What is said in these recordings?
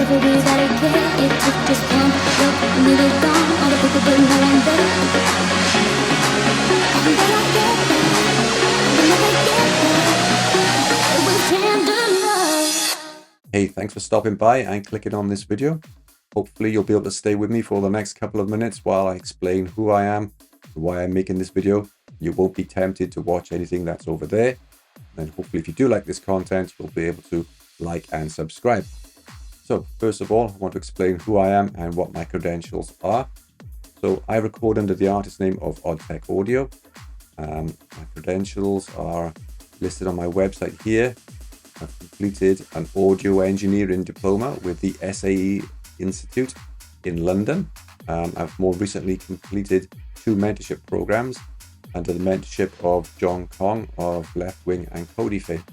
everybody's got it there. It took just one look and we were gone. All the people didn't know I'm there. And then I get there, and then I get there. It was tender love. Hey, thanks for stopping by and clicking on this video. Hopefully you'll be able to stay with me for the next couple of minutes while I explain who I am, why I'm making this video. You won't be tempted to watch anything that's over there. And hopefully if you do like this content, you'll be able to like and subscribe. So first of all, I want to explain who I am and what my credentials are. So I record under the artist name of Oddtech Audio. My credentials are listed on my website here. I've completed an audio engineering diploma with the SAE Institute in London. I've more recently completed 2 mentorship programs under the mentorship of John Kong of Left Wing and Cody fame.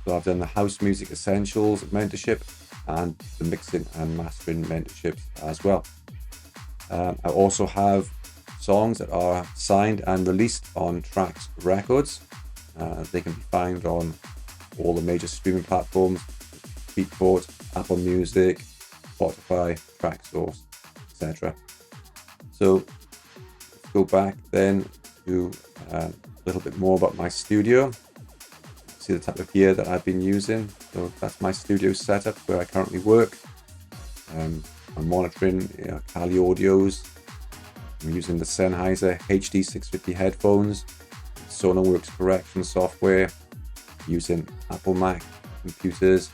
So I've done the House Music Essentials mentorship and the mixing and mastering mentorships as well. I also have songs that are signed and released on Trax Records. They can be found on all the major streaming platforms: Beatport, Apple Music, Spotify, Traxsource, etc. So let's go back then to a little bit more about my studio. See the type of gear that I've been using. So that's my studio setup where I currently work. I'm monitoring Kali Audios. I'm using the Sennheiser HD650 headphones, Sonarworks correction software, using Apple Mac computers.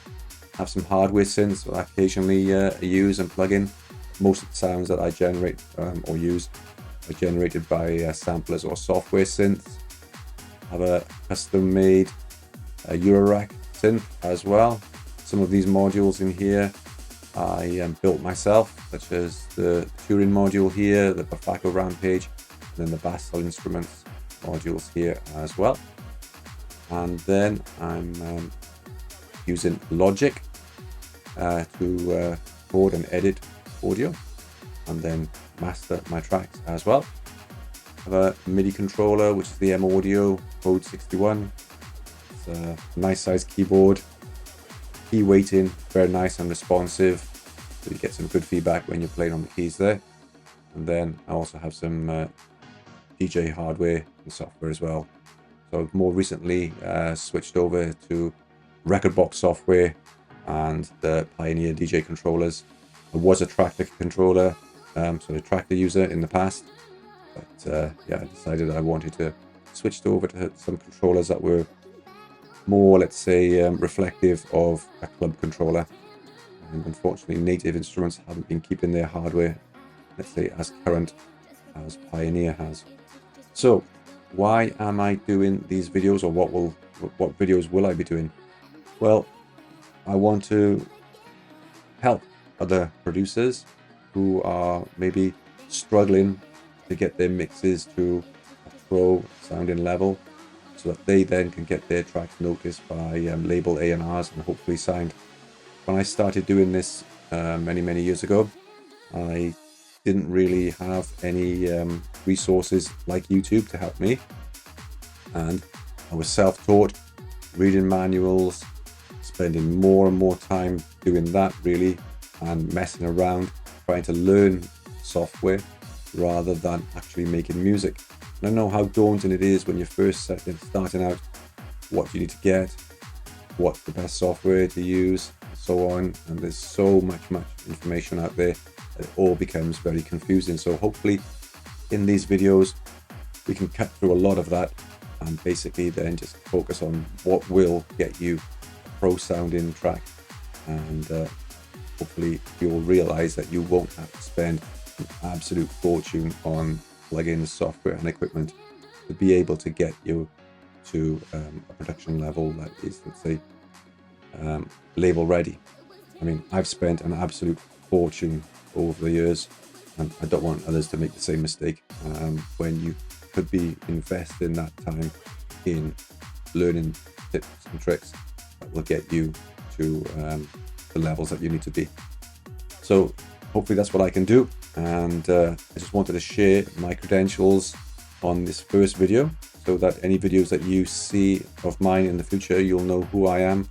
Have some hardware synths that I occasionally use and plug in. Most of the sounds that I generate or use are generated by samplers or software synths. I have a custom-made Eurorack synth as well. Some of these modules in here I built myself, such as the Turing module here, the Bafako Rampage, and then the Bassel Instruments modules here as well. And then I'm using Logic to record and edit audio and then master my tracks as well. I have a MIDI controller, which is the M Audio Code 61. It's a nice size keyboard, key weighting, very nice and responsive, so you get some good feedback when you're playing on the keys there. And then I also have some DJ hardware and software as well. So I've more recently switched over to Rekordbox software and the Pioneer DJ controllers. I was a Traktor controller, so a Traktor user in the past, but yeah, I decided I wanted to switch over to some controllers that were more, let's say, reflective of a club controller. And unfortunately, Native Instruments haven't been keeping their hardware, let's say, as current as Pioneer has. So why am I doing these videos, or what videos will I be doing? Well, I want to help other producers who are maybe struggling to get their mixes to a pro sounding level, so that they then can get their tracks noticed by label A&Rs and hopefully signed. When I started doing this many years ago, I didn't really have any resources like YouTube to help me, and I was self-taught, reading manuals, spending more and more time doing that really, and messing around trying to learn software rather than actually making music. And I know how daunting it is when you're first starting out, what you need to get, what's the best software to use, and so on. And there's so much information out there that it all becomes very confusing. So hopefully in these videos we can cut through a lot of that and basically then just focus on what will get you a pro sounding track. And hopefully you'll realize that you won't have to spend an absolute fortune on plugins, software and equipment to be able to get you to a production level that is, let's say, label ready. I mean, I've spent an absolute fortune over the years, and I don't want others to make the same mistake when you could be investing that time in learning tips and tricks that will get you to the levels that you need to be. So hopefully that's what I can do, and I just wanted to share my credentials on this first video so that any videos that you see of mine in the future, you'll know who I am,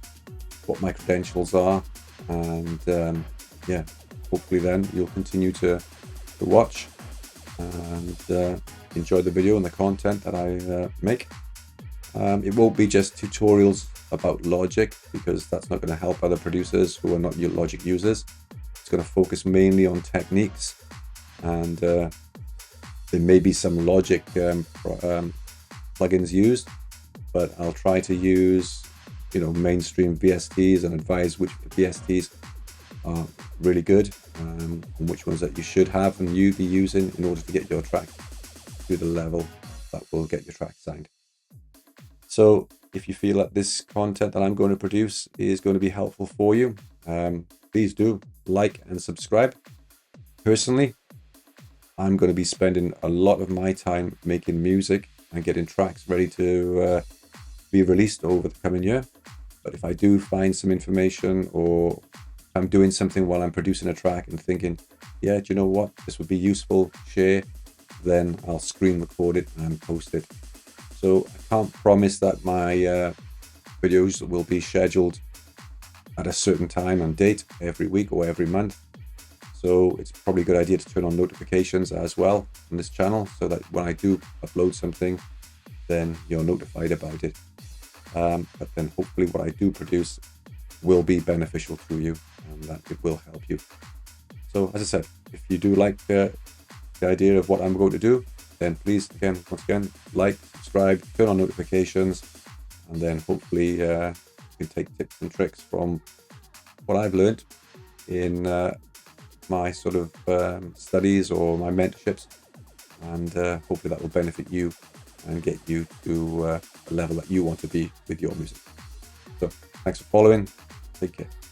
what my credentials are, and yeah, hopefully then you'll continue to watch and enjoy the video and the content that I make. It won't be just tutorials about Logic, because that's not going to help other producers who are not Logic users. It's going to focus mainly on techniques, and there may be some Logic plugins used, but I'll try to use, mainstream VSTs and advise which VSTs are really good, and which ones that you should have and you be using in order to get your track to the level that will get your track signed. So if you feel that this content that I'm going to produce is going to be helpful for you, please do like and subscribe. Personally, I'm going to be spending a lot of my time making music and getting tracks ready to be released over the coming year. But if I do find some information, or I'm doing something while I'm producing a track and thinking, yeah, do you know what, this would be useful, share, then I'll screen record it and post it. So I can't promise that my videos will be scheduled at a certain time and date every week or every month. So it's probably a good idea to turn on notifications as well on this channel, so that when I do upload something, then you're notified about it. But then hopefully what I do produce will be beneficial to you, and that it will help you. So as I said, if you do like the idea of what I'm going to do, then please, once again, like, subscribe, turn on notifications, and then hopefully you can take tips and tricks from what I've learned in my sort of studies or my mentorships, and hopefully that will benefit you and get you to a level that you want to be with your music. So thanks for following. Take care.